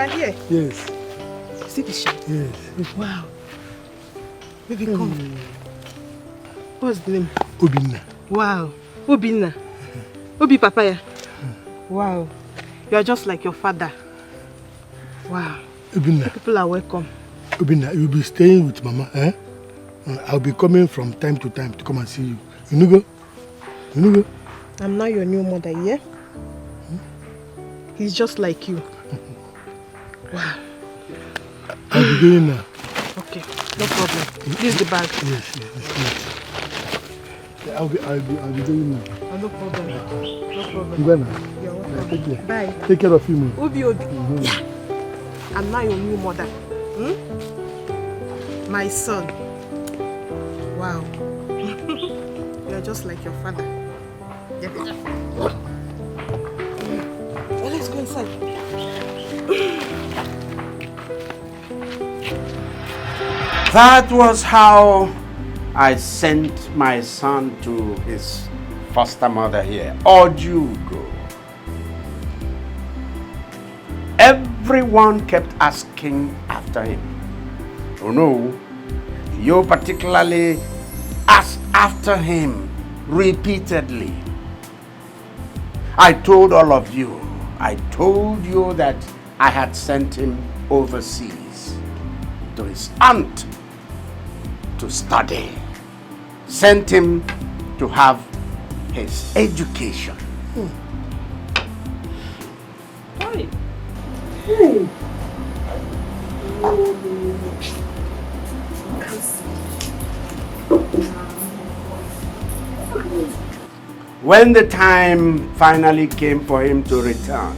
are here? Yes. See the shape? Yes. Wow. Baby, come. What's the name? Obinna. Wow. Obinna. Obi Papaya. Wow. You are just like your father. Wow. Obinna. People are welcome. Obinna, you'll be staying with Mama, eh? I'll be coming from time to time to come and see you. You know go? You know go? I'm not your new mother, yeah? He's just like you. Wow. I'll be going now. Okay, no problem. This is the bag. Yes. I'll be going now. Oh, no problem. No problem. You go now. You're welcome. Take care. Bye. Take care of you, man. Obi. Yeah. I'm not your new mother. My son. Wow. You're just like your father. Well, let's go inside. That was how I sent my son to his foster mother here. Or you go. Everyone kept asking after him. Oh no, you particularly asked after him repeatedly. I told all of you, I told you that I had sent him overseas to his aunt to study, sent him to have his education. Hi. When the time finally came for him to return,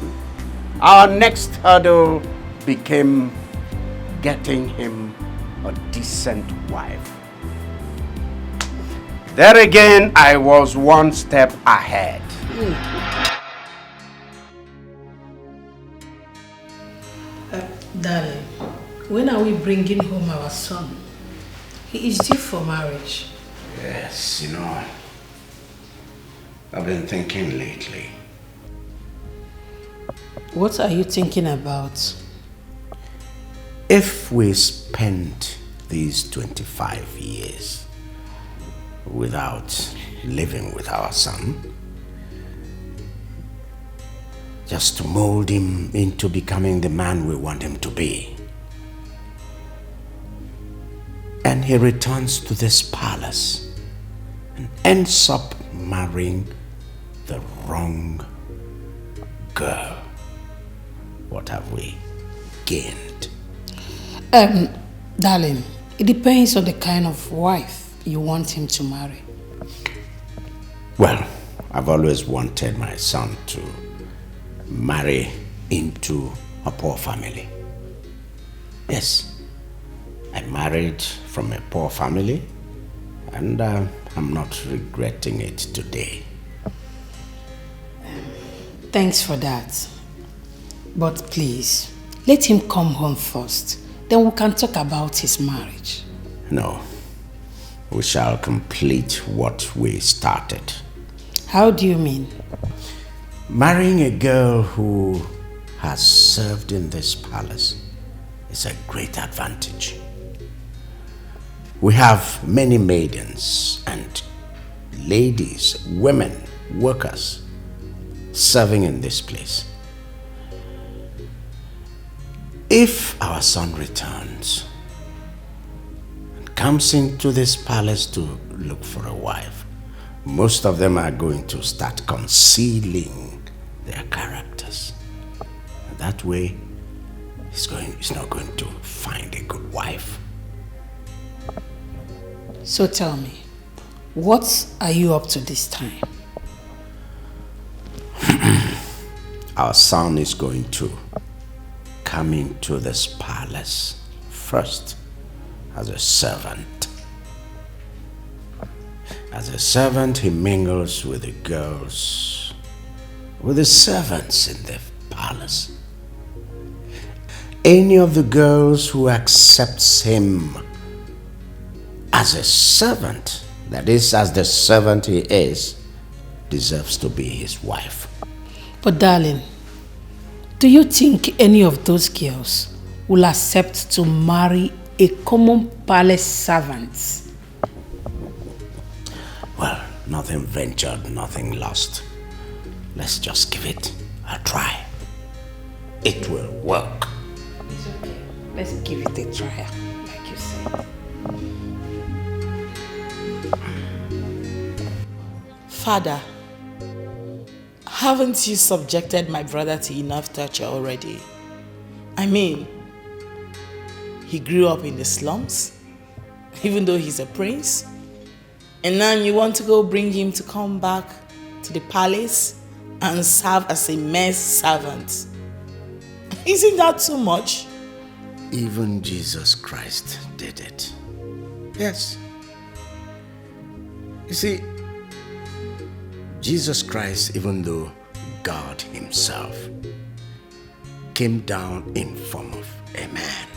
our next hurdle became getting him a decent wife. There again, I was one step ahead. Darling, when are we bringing home our son? He is due for marriage. Yes, you know, I've been thinking lately. What are you thinking about? If we spend these 25 years without living with our son, just to mold him into becoming the man we want him to be, and he returns to this palace and ends up marrying the wrong girl, what have we gained? Darling, it depends on the kind of wife you want him to marry. Well, I've always wanted my son to marry into a poor family. Yes, I married from a poor family, and I'm not regretting it today. Thanks for that. But please, let him come home first. Then we can talk about his marriage. No, we shall complete what we started. How do you mean? Marrying a girl who has served in this palace is a great advantage. We have many maidens and ladies, women, workers serving in this place. If our son returns and comes into this palace to look for a wife, most of them are going to start concealing their characters. And that way, he's not going to find a good wife. So tell me, what are you up to this time? Our son is going to come into this palace first as a servant. As a servant, he mingles with the girls, with the servants in the palace. Any of the girls who accepts him as a servant, that is, as the servant he is, deserves to be his wife. But darling, Do you think any of those girls will accept to marry a common palace servant? Well, nothing ventured, nothing lost. Let's just give it a try. It will work. It's okay. Let's give it a try, like you said. Father, haven't you subjected my brother to enough torture already? I mean, he grew up in the slums, even though he's a prince. And now you want to go bring him to come back to the palace and serve as a mere servant. Isn't that too much? Even Jesus Christ did it. Yes. You see, Jesus Christ, even though God himself, came down in form of a man.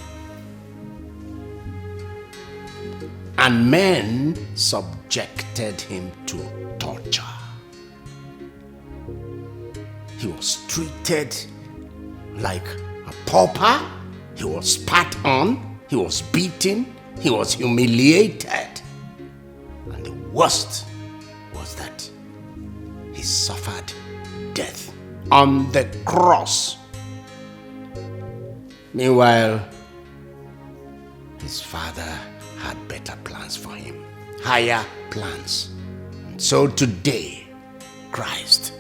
And men subjected him to torture. He was treated like a pauper. He was spat on. He was beaten. He was humiliated. And the worst was that he suffered death on the cross. Meanwhile, his father had better plans for him, higher plans. And so today, Christ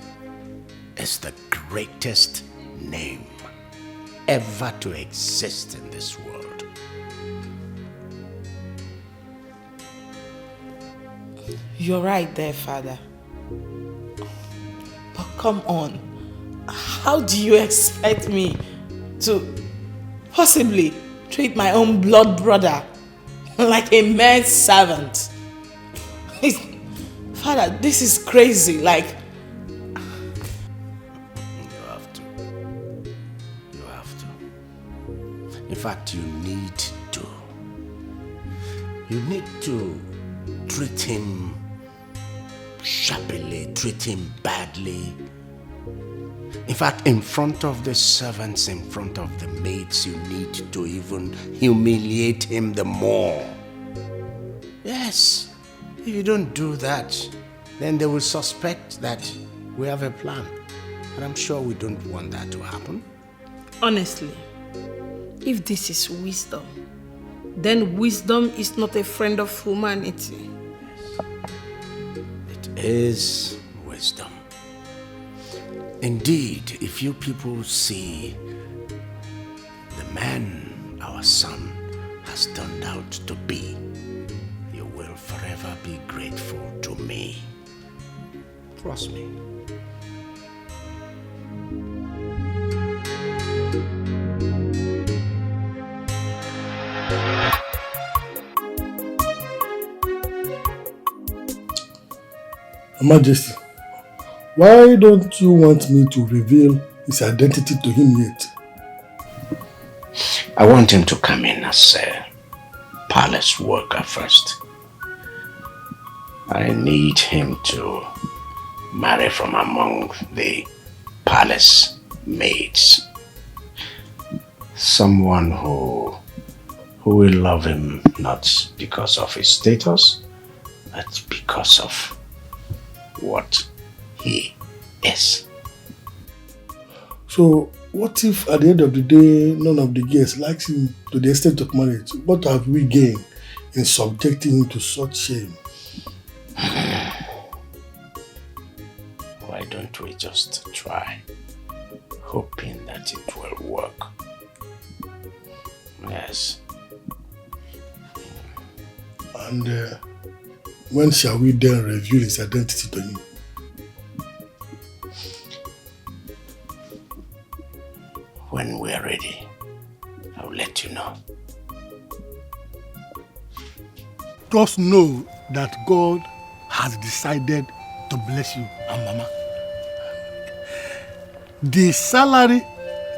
is the greatest name ever to exist in this world. You're right there, Father. But come on, how do you expect me to possibly treat my own blood brother like a mere servant? Father, this is crazy. Like, You have to. You have to. In fact, you need to. You need to treat him sharply, treat him badly. In fact, in front of the servants, in front of the maids, you need to even humiliate him the more. Yes. If you don't do that, then they will suspect that we have a plan. And I'm sure we don't want that to happen. Honestly, if this is wisdom, then wisdom is not a friend of humanity. It is wisdom. Indeed, if you people see the man our son has turned out to be, you will forever be grateful to me. Trust me. Your Majesty, why don't you want me to reveal his identity to him yet? I want him to come in as a palace worker first. I need him to marry from among the palace maids. Someone who will love him not because of his status, but because of what he is. So, what if at the end of the day, none of the girls likes him to the extent of marriage? What have we gained in subjecting him to such shame? Why don't we just try, hoping that it will work? Yes. And when shall we then reveal his identity to him? When we are ready, I'll let you know. Just know that God has decided to bless you and Mama. The salary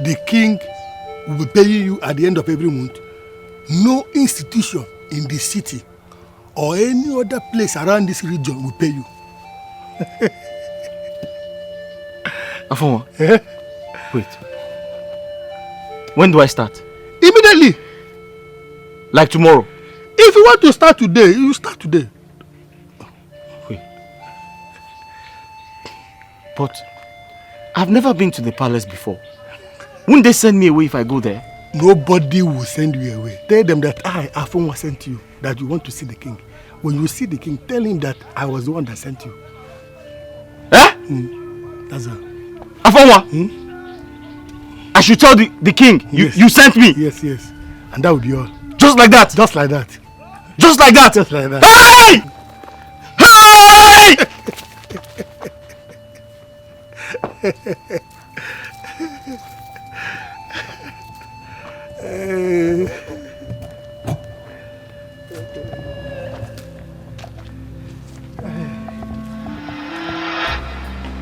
the king will be paying you at the end of every month, no institution in the city or any other place around this region will pay you. Afoma, wait. When do I start? Immediately. Like tomorrow? If you want to start today, you start today. Wait. But I've never been to the palace before. Won't they send me away if I go there? Nobody will send you away. Tell them that I, Afonwa, sent you, that you want to see the king. When you see the king, tell him that I was the one that sent you. Eh? That's all. Afonwa? I should tell the king Yes. you sent me? Yes. And that would be all. Just like that? Just like that. Just like that? Just like that. Hey! Hey!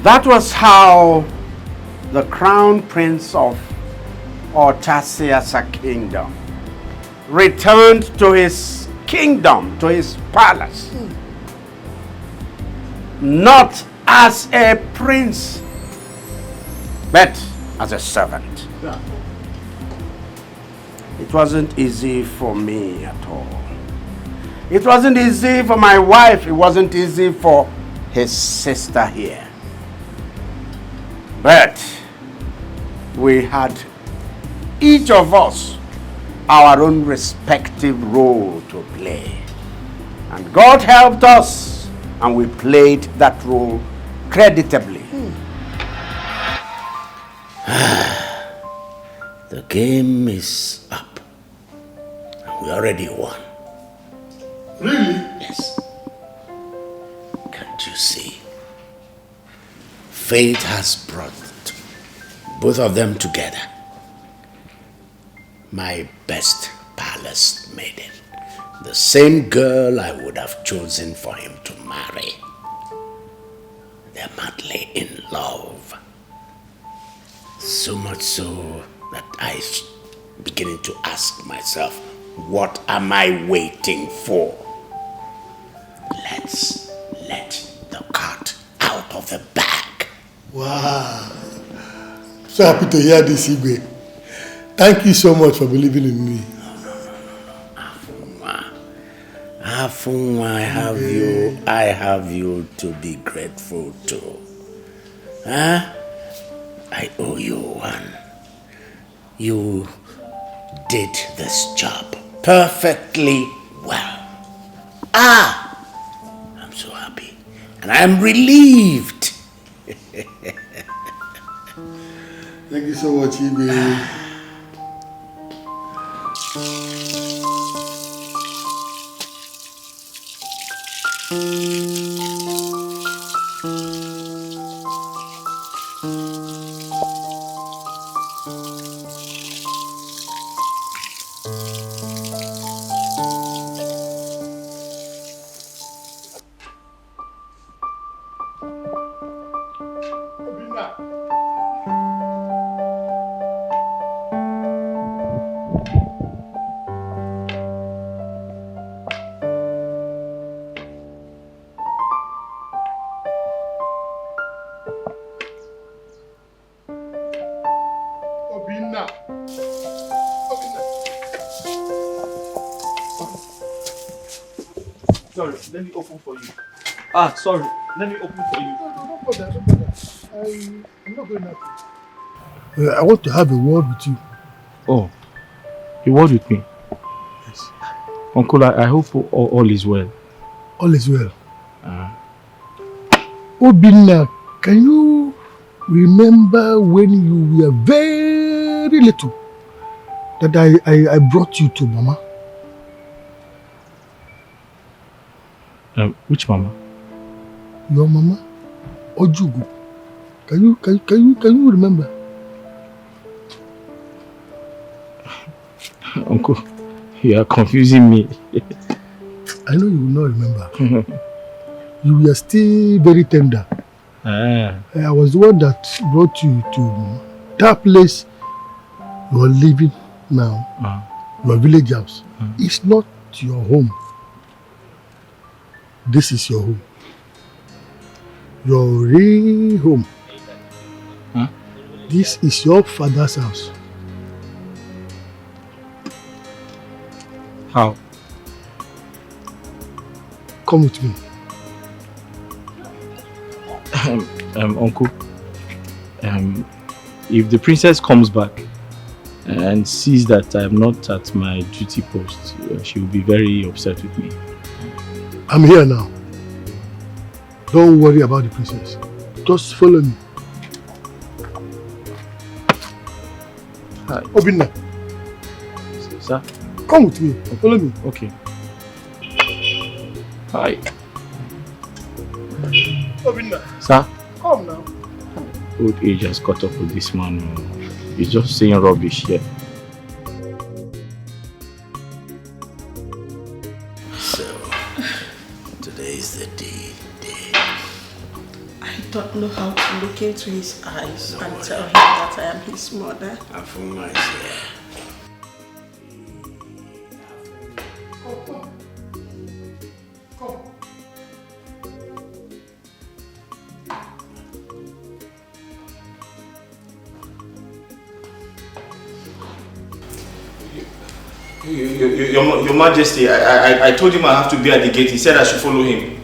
That was how the crown prince of Otasiasa kingdom returned to his kingdom, to his palace. Not as a prince, but as a servant. Yeah. It wasn't easy for me at all. It wasn't easy for my wife. It wasn't easy for his sister here. But we had, each of us, our own respective role to play. And God helped us, and we played that role creditably. The game is up. And we already won. Really? Yes. Can't you see? Fate has brought both of them together. My best palace maiden. The same girl I would have chosen for him to marry. They're madly in love. So much so that I'm beginning to ask myself, what am I waiting for? Let's let the cat out of the bag. Wow. So happy to hear this, Igwe. Thank you so much for believing in me. Afunwa, I have you to be grateful to. Huh? I owe you one. You did this job perfectly well. I'm so happy. And I'm relieved. Thank you so much, Igwe. Sorry, let me open for you. Sorry, let me open for you. No bother. I'm not going out. I want to have a word with you. Oh, a word with me? Yes. Uncle, I hope all is well. All is well. Obinna, can you remember when you were very little that I brought you to Mama? Which Mama? Your Mama, Ojugu. Can you remember? Uncle, you are confusing me. I know you will not remember. You were still very tender. I was the one that brought you to that place you are living now. Your village house. It's not your home. This is your home. Your real home. This is your father's house. How? Come with me. Uncle, if the princess comes back and sees that I am not at my duty post, she will be very upset with me. I'm here now. Don't worry about the princess. Just follow me. Hi. Obinna. Sir? Come with me. Follow me. Okay. Hi. Obinna. Sir? Come now. Old age has caught up with this man. He's just saying rubbish here. So, today is the day. I don't know how to look into his eyes and tell him that I am his mother. Afuma is here. Your Majesty, I told him I have to be at the gate. He said I should follow him.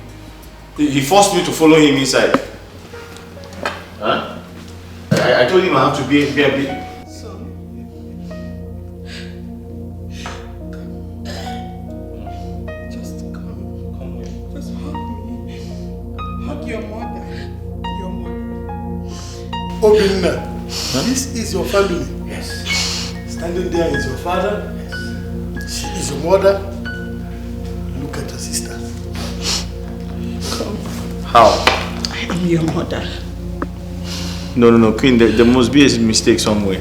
He forced me to follow him inside. Huh? I told him I have to be a bit. Just come. Just hug me. Hug your mother. Your mother. Obinna, this is your family. Yes. Standing there is your father. She is your mother. Look at your sister. Come. How? I am your mother. No, Queen, there must be a mistake somewhere.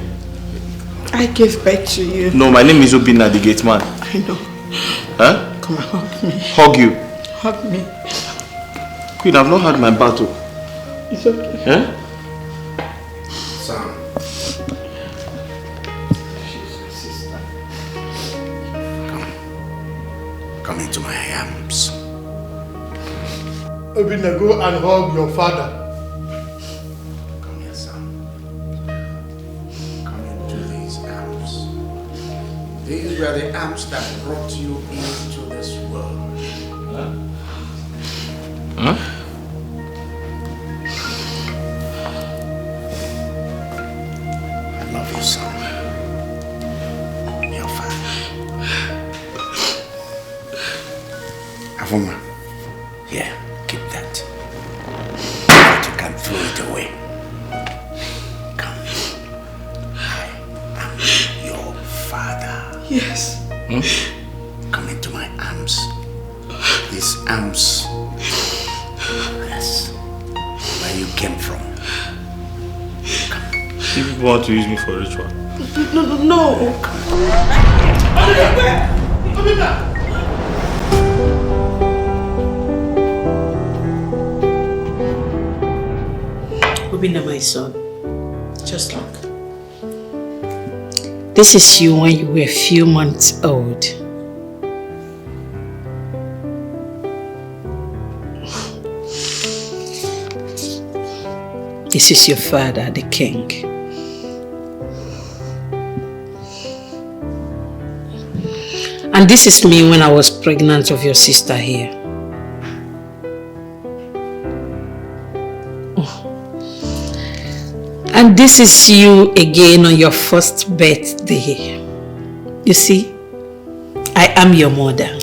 I gave birth to you. No, my name is Obinna, the gate man. I know. Huh? Come and hug me. Hug you. Hug me. Queen, I've not had my battle. It's okay. Huh? Son. She's your sister. Come into my arms. Obinna, go and hug your father. Come here, son. Come into these arms. These were the arms that brought you into this world. Huh? I love you, son. Your father. Afuma, here, keep that. But you can throw it away. Come. I am your father. Yes. Come into my arms. These arms. Yes. Where you came from. If people want to use me for ritual. No. Obinna, my son, just look. This is you when you were a few months old. This is your father, the king. And this is me when I was pregnant of your sister here. And this is you again on your first birthday. You see, I am your mother.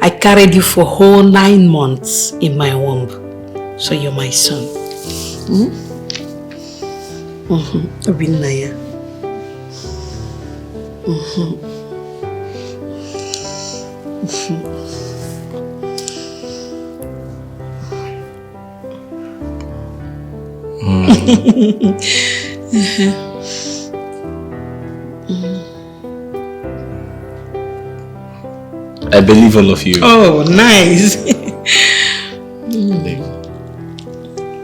I carried you for whole 9 months in my womb. So you're my son. Obinna. I believe all of you. Oh, nice.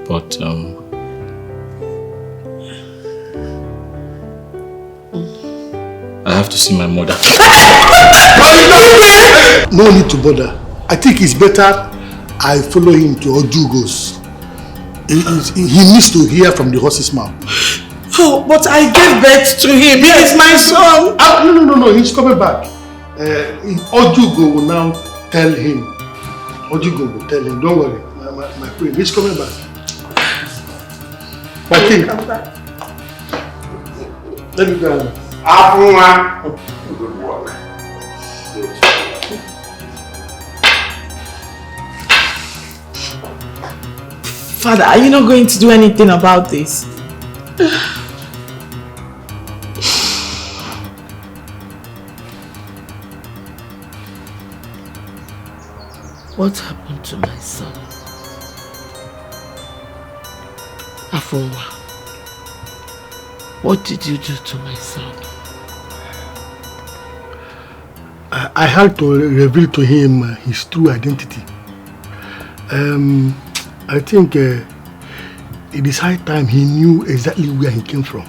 But I have to see my mother. No need to bother. I think it's better I follow him to Ojugos. He needs to hear from the horse's mouth. Oh, but I gave birth to him. He is my son. No. He's coming back. Ojugo will now tell him. Ojugo will tell him, don't worry, my friend, he's coming back. My king. Let me go. Good work. Father, are you not going to do anything about this? What happened to my son? Afunwa, what did you do to my son? I had to reveal to him his true identity. I think it is high time he knew exactly where he came from.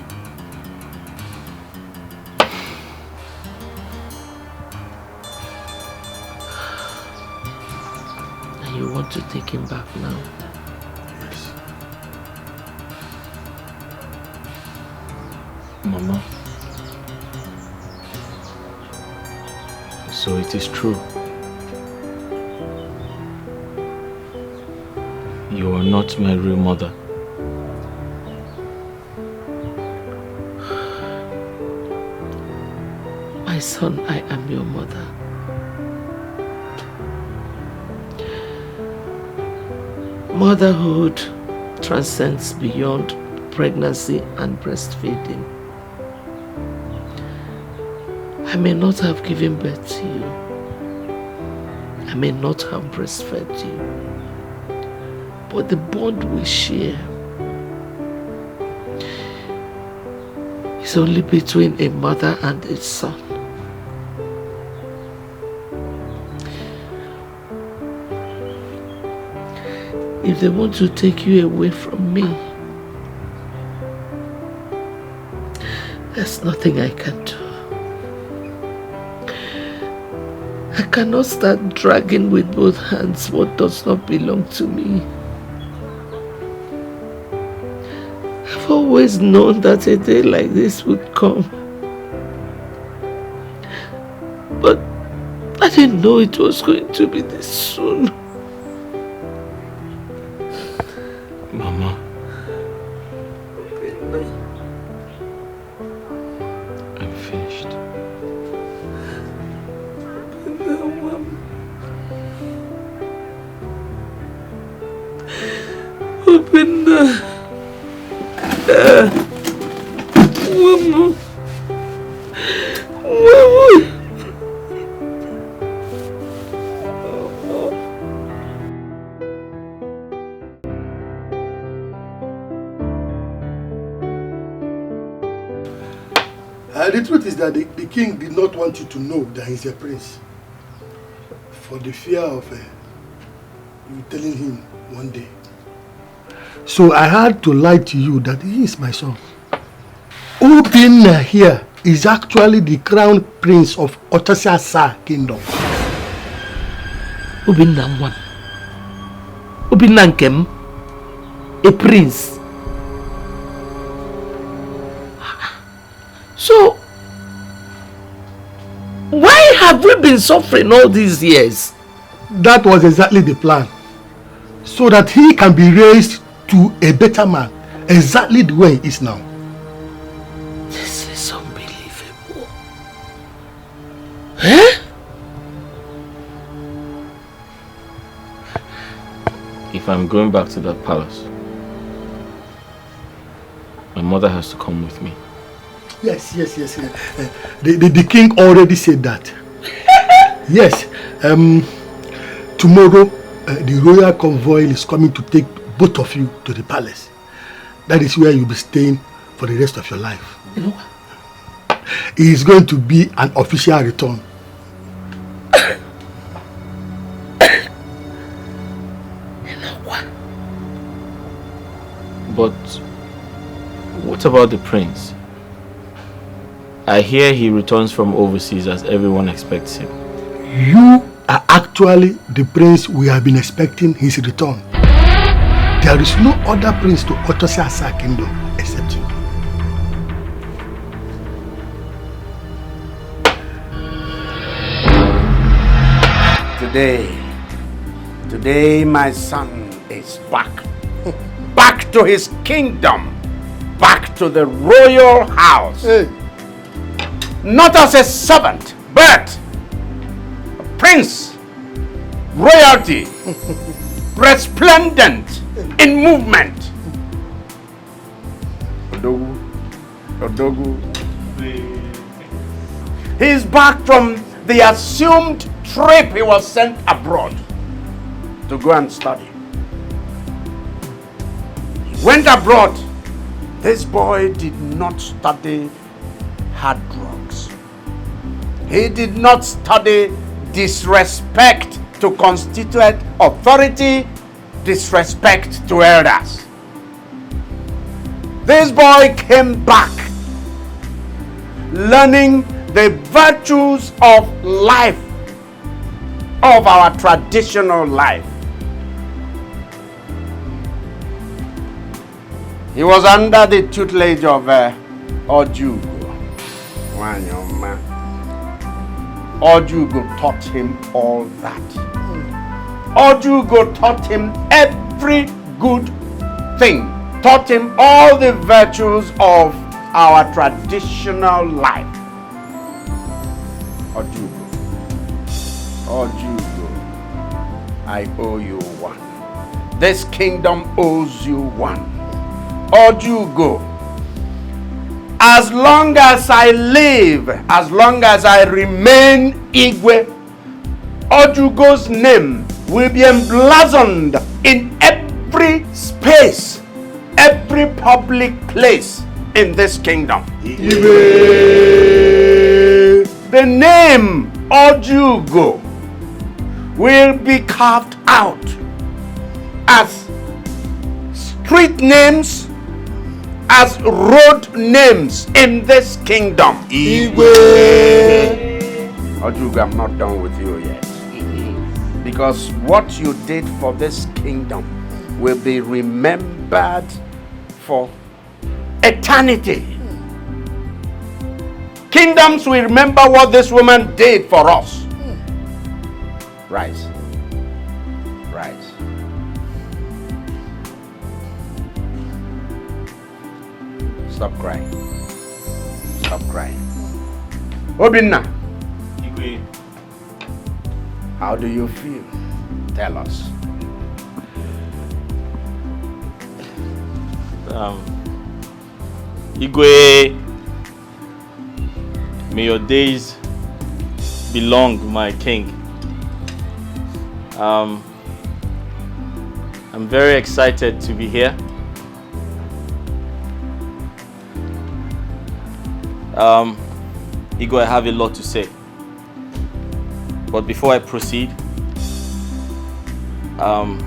And you want to take him back now? Yes. Mama. So it is true. You are not my real mother. My son, I am your mother. Motherhood transcends beyond pregnancy and breastfeeding. I may not have given birth to you. I may not have breastfed you. But the bond we share is only between a mother and a son. If they want to take you away from me, there's nothing I can do. I cannot start dragging with both hands what does not belong to me. I've always known that a day like this would come. But I didn't know it was going to be this soon. Mama. I'm finished. Open the... Mama. The truth is that the king did not want you to know that he's a prince, for the fear of you telling him one day. So I had to lie to you that he is my son. Obinna here is actually the crown prince of Otasasa kingdom. Obinna one. Obinna Nkem, a prince. So, why have we been suffering all these years? That was exactly the plan. So that he can be raised to a better man, exactly the way he is now. This is unbelievable. Eh? If I'm going back to that palace, my mother has to come with me. Yes. The king already said that. Yes. Tomorrow, the royal convoy is coming to take both of you to the palace. That is where you'll be staying for the rest of your life. You know what? It is going to be an official return. You know what? But what about the prince? I hear he returns from overseas as everyone expects him. You are actually the prince we have been expecting his return. There is no other prince to Otasasa kingdom except you. Today my son is back. Back to his kingdom. Back to the royal house. Hey. Not as a servant, but a prince. Royalty. Resplendent in movement. Odogu. He's back from the assumed trip he was sent abroad to go and study. He went abroad. This boy did not study hard drugs. He did not study disrespect to constituent authority, disrespect to elders. This boy came back learning the virtues of life, of our traditional life. He was under the tutelage of Ojugo. Wanyoma. Ojugo taught him all that. Ojugo taught him every good thing. Taught him all the virtues of our traditional life. Ojugo. Ojugo. I owe you one. This kingdom owes you one. Ojugo. As long as I live, as long as I remain Igwe, Ojugo's name will be emblazoned in every space, every public place in this kingdom. Igwe. The name Ojugo will be carved out as street names, as road names in this kingdom. Igwe. Ojugo, I'm not done with you yet. Because what you did for this kingdom will be remembered for eternity. Kingdoms will remember what this woman did for us. Rise. Rise. Stop crying. Stop crying. Obinna. Igwe. How do you feel? Tell us. Igwe, may your days be long, my king. I'm very excited to be here. Igwe, I have a lot to say. But before I proceed, I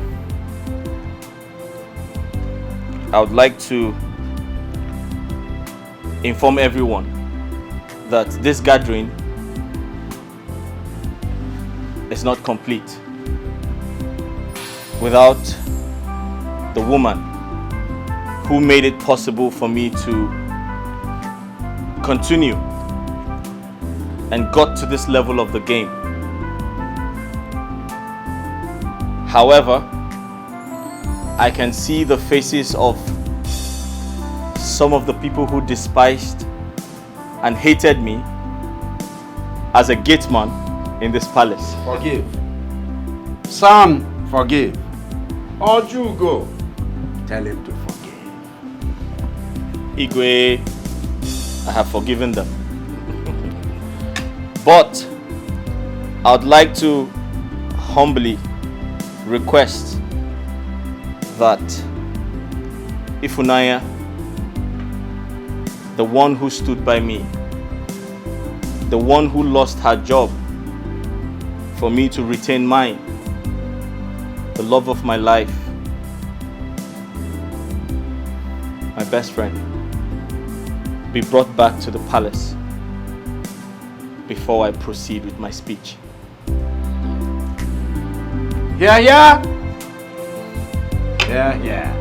would like to inform everyone that this gathering is not complete without the woman who made it possible for me to continue and got to this level of the game. However, I can see the faces of some of the people who despised and hated me as a gate man in this palace. Forgive. Son, forgive. Ojugo, tell him to forgive. Igwe, I have forgiven them. But I would like to humbly request that Ifunanya, the one who stood by me, the one who lost her job for me to retain mine, the love of my life, my best friend, be brought back to the palace before I proceed with my speech. Yeah, yeah. Yeah, yeah.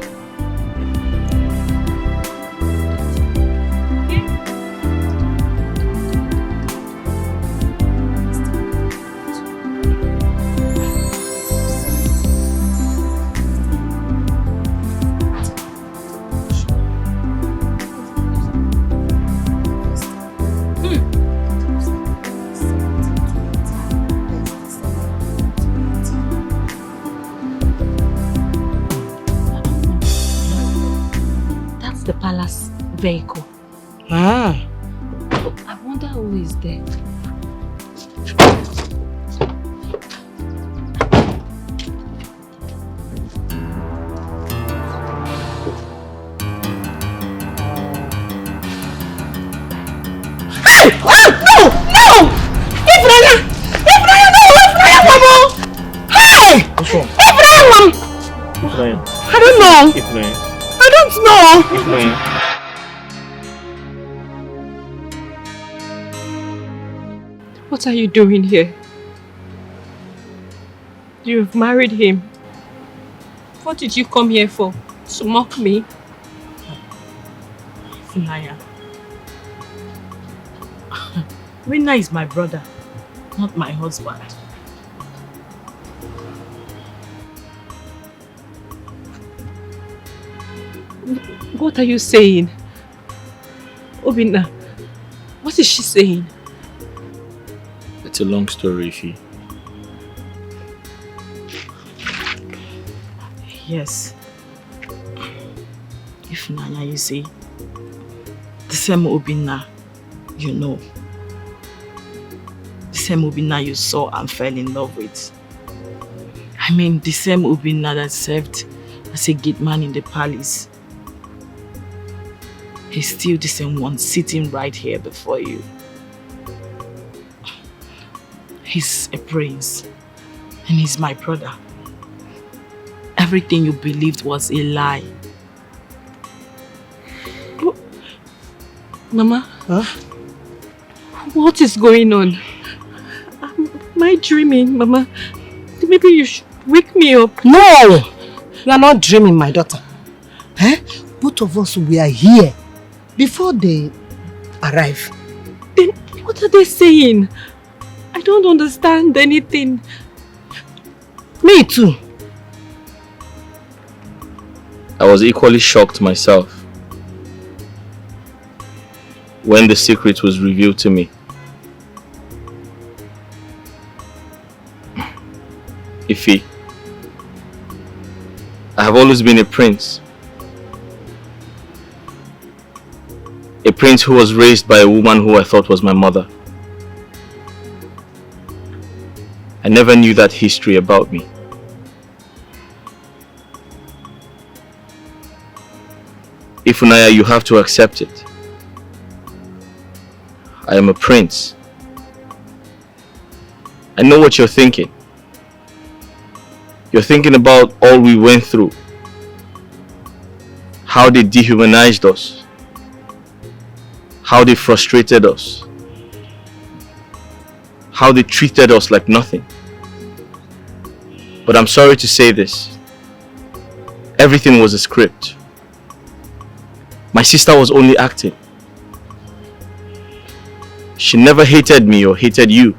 vehicle. Ah. I wonder who is there. Hey! Oh, no! No! Ifraya! Ifraya, no! Ifraya, Mama! Hey! What's wrong? Ifraya, Mom! Ifraya. I don't know. Ifraya. I don't know. Ifraya. What are you doing here? You've married him. What did you come here for? To mock me? Funaya. Rina is my brother, not my husband. What are you saying? Obinna, what is she saying? It's a long story, Ifi. Yes. If Nanya, you see, the same Obinna you know, the same Obinna you saw and fell in love with. I mean, the same Obinna that served as a gate man in the palace. He's still the same one sitting right here before you. He's a prince and he's my brother. Everything you believed was a lie. Mama? Huh? What is going on? Am I dreaming, Mama? Maybe you should wake me up. No! You are not dreaming, my daughter. Eh? Both of us were here before they arrive. Then what are they saying? I don't understand anything. Me too. I was equally shocked myself when the secret was revealed to me. Ifi, I have always been a prince. A prince who was raised by a woman who I thought was my mother. I never knew that history about me. Ifunaya, you have to accept it. I am a prince. I know what you're thinking. You're thinking about all we went through. How they dehumanized us. How they frustrated us. How they treated us like nothing. But I'm sorry to say this. Everything was a script. My sister was only acting. She never hated me or hated you.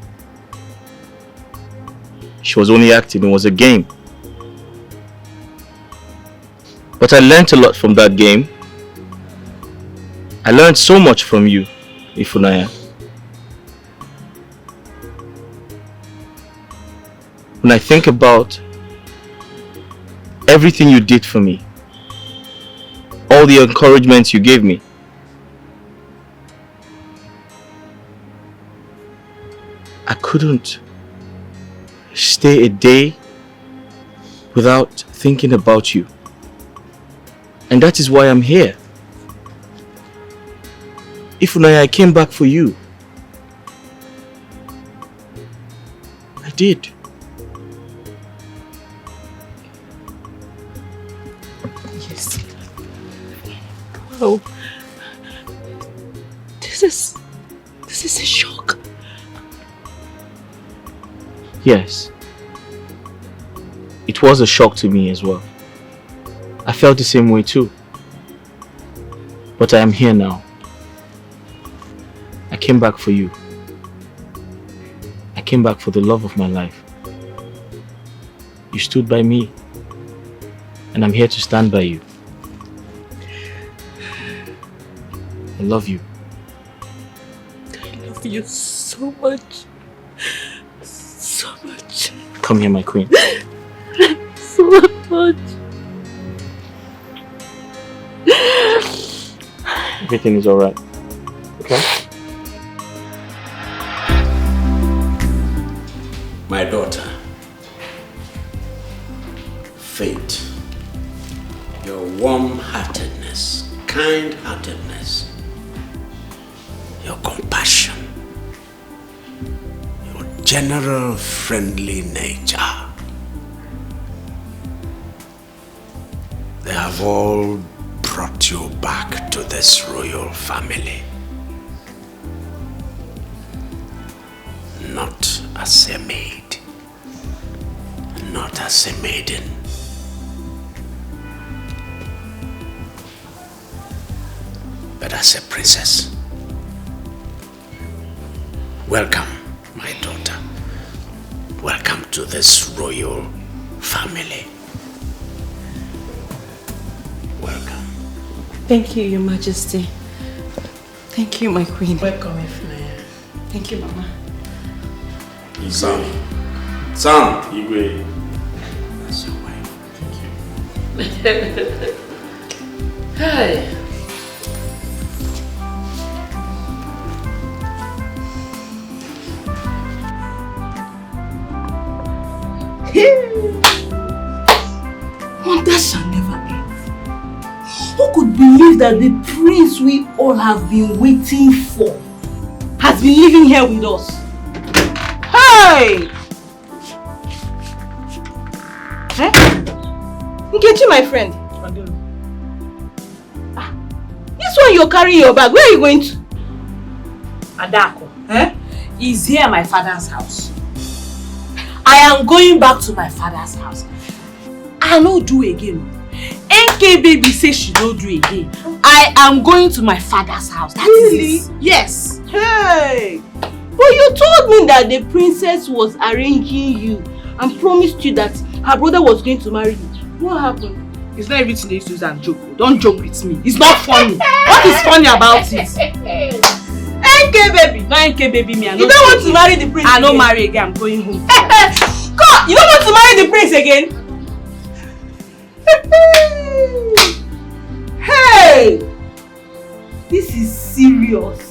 She was only acting. It was a game. But I learned a lot from that game. I learned so much from you, Ifunaya. When I think about everything you did for me, all the encouragements you gave me, I couldn't stay a day without thinking about you. And that is why I'm here. Ifunaya, I came back for you. I did. Yes. Wow. This is a shock. Yes. It was a shock to me as well. I felt the same way too. But I am here now. I came back for you. I came back for the love of my life. You stood by me. And I'm here to stand by you. I love you. I love you so much. So much. Come here, my queen. So much. everything is alright. Okay? My daughter, Faith, your warm-heartedness, kind-heartedness, your compassion, your general friendly nature, they have all brought you back to this royal family. Not as a maid, not as a maiden, but as a princess. Welcome, my daughter. Welcome to this royal family. Welcome. Thank you, Your Majesty. Thank you, my queen. Welcome, Ifnaya. Thank you, Mama. Son, Igwe. That's your wife. Thank you. Hi. Wonder shall never end. Who could believe that the prince we all have been waiting for has been living here with us? Hey! Eh? Nkechi, my friend. This one you're carrying your bag, where are you going to? Adako, is here my father's house. I am going back to my father's house. I no do again. NK baby says she no do again. I am going to my father's house. That Really? is it. Yes. Hey! But you told me that the princess was arranging you and promised you that her brother was going to marry you. What happened? It's not everything they used to use and joke. Don't joke with me. It's not funny. What is funny about it? NK baby! No NK baby me. You don't want to marry the prince I again? don't marry again. I'm going home. God! You don't want to marry the prince again? Hey! This is serious.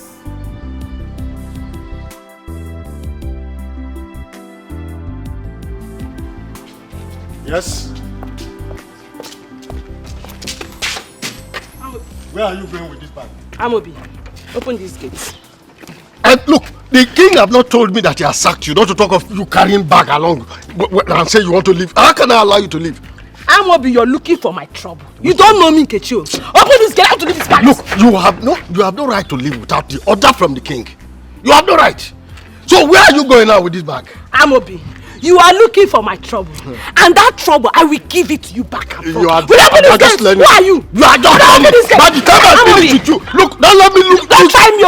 Yes? Where are you going with this bag? Amobi, open these gates. And look, the king have not told me that he has sacked you, not to talk of you carrying bag along and say you want to leave. How can I allow you to leave? Amobi, you're looking for my trouble. You don't know me, Nkechi. Open this gate, I have to leave this palace. Look, you have no right to leave without the order from the king. You have no right. So where are you going now with this bag? Amobi, you are looking for my trouble. And that trouble, I will give it to you back and forth. You are just learning. Who are you? You are just learning. By the time I finish with you, look, don't let me look. Don't try me.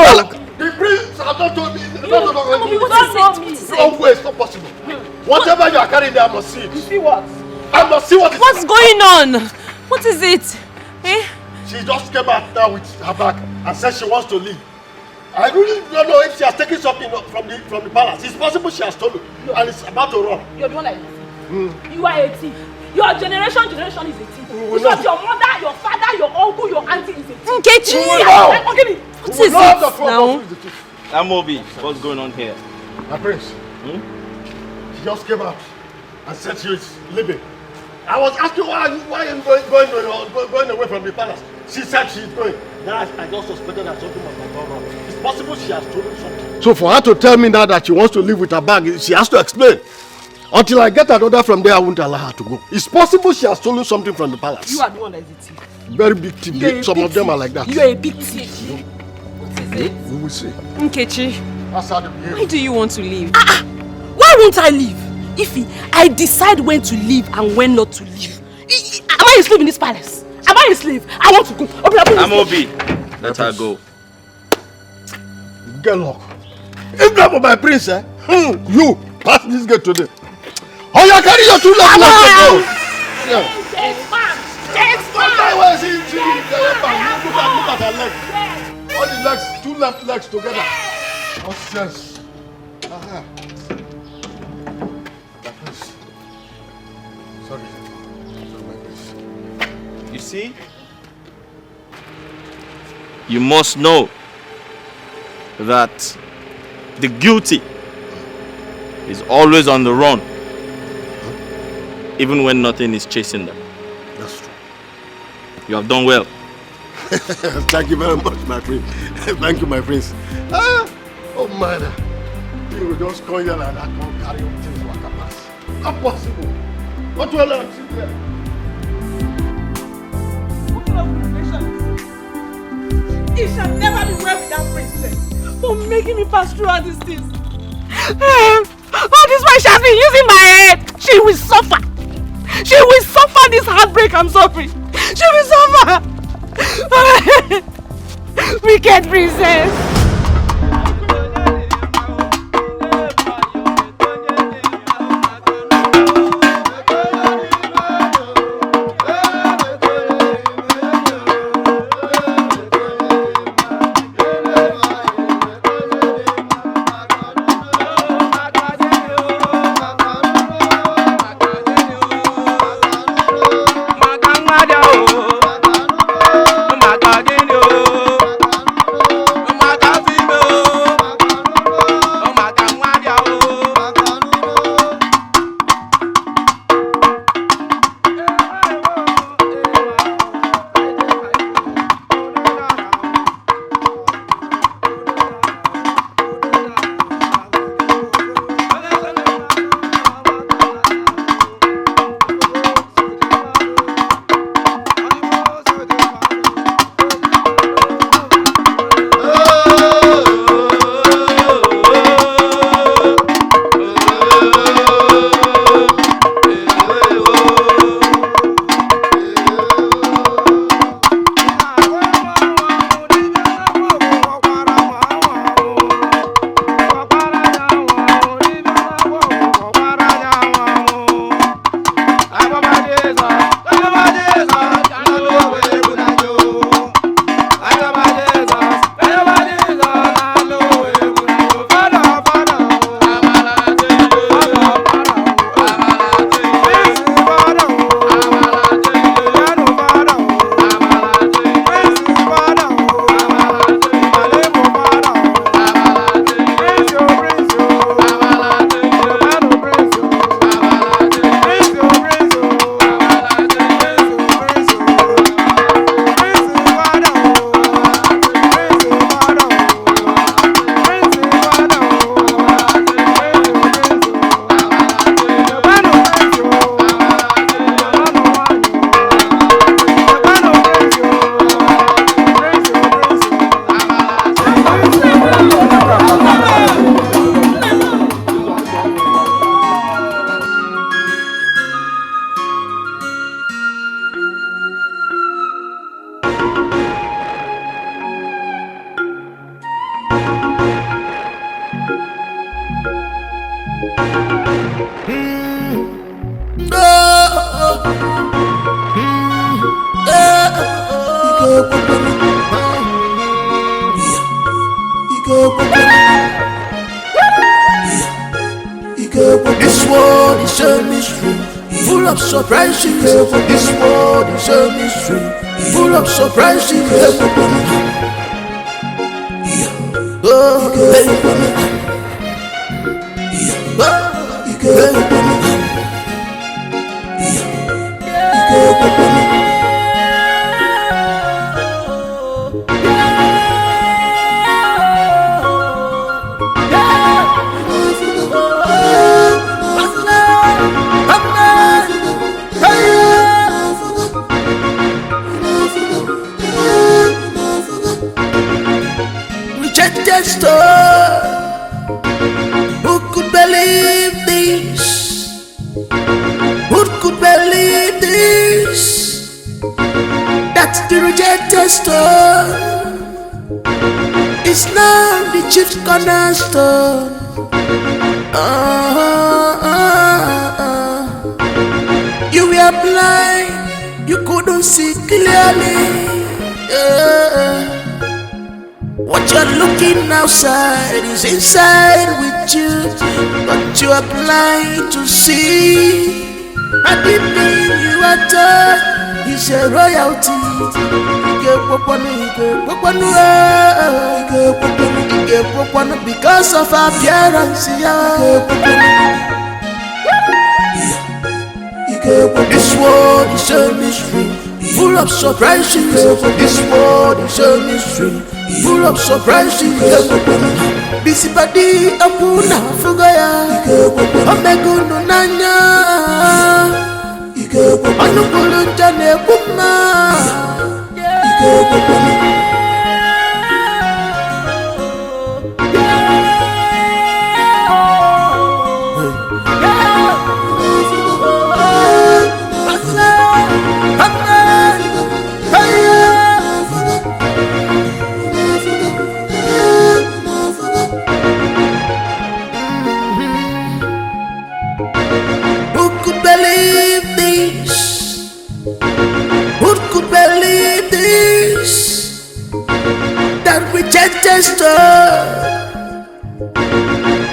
The prince has not told me. What No way, it's not possible. Whatever you are carrying there, I must see it. You see what? I must see what it is. What's going on? What is it? Eh? She just came out now with her bag and said she wants to leave. I really don't know if she has taken something from the palace. It's possible she has stolen and it's about to run. You're the one that is a thief. You are a thief. Your generation is a thief. Because your mother, your father, your uncle, your auntie is a thief. Nkechi! What is it now? Amobi, what's going on here? My prince, she just came out and said she is leaving. I was asking why are you going away from the palace? She said she's going. Then I just suspected that something must have gone wrong. It's possible she has stolen something. So for her to tell me now that she wants to leave with her bag, she has to explain. Until I get an order from there, I won't allow her to go. It's possible she has stolen something from the palace. You are the one that is a thief. Very big thief. Some of them are like that. You are a big thief. What is it? We will see. Nkechi, That's how they behave. why do you want to leave? Why won't I leave? If I decide when to leave and when not to leave. Am I a slave in this palace? Am I a slave? I want to go. Open Amobi, let her go. Get lock. If not for my prince, you pass this gate today. Oh, you carry your 2 legs to go. Look at her legs. All the legs, 2 left legs together. Nonsense. My prince. Sorry, my prince. You see? You must know that the guilty is always on the run, even when nothing is chasing them. That's true. You have done well. Thank you very much, my friend. Thank you, my friends. Oh man, you will just come here and I can't carry on things like a pass. Not possible. What will I see there? What kind of relation is this? It shall never be well with that princess for making me pass through all these things. All this while she has been using my head. She will suffer. She will suffer this heartbreak I'm suffering. She will suffer. Wicked princess. This world is a mystery, full of surprises. This world is a mystery, full of surprises. Oh, rejected store. Who could believe this? Who could believe this? That's the rejected store. It's now the chief cornerstone. You were blind, you couldn't see clearly. What you're looking outside is inside with you, but you are blind to see. Everything you are taught is a royalty. because of appearance. This world is a mystery, full of surprises. This world is a mystery, full of surprises. Busy body apuna fugaya, omegunu nanya, anukulu jane kuma.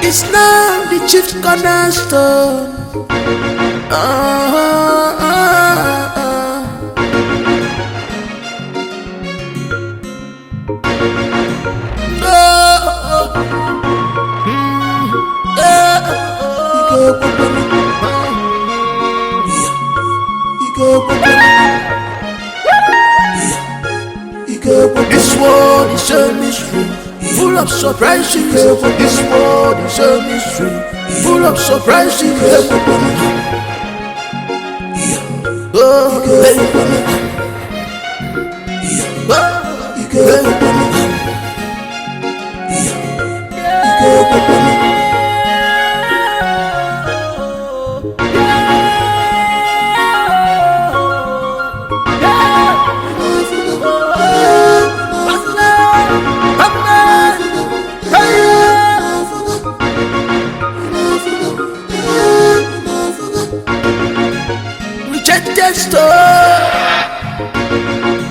It's now the chief cornerstone. This world is a mystery, full of surprises. This world is a mystery, full of surprises.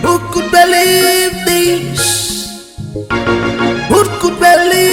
Who could believe this? Who could believe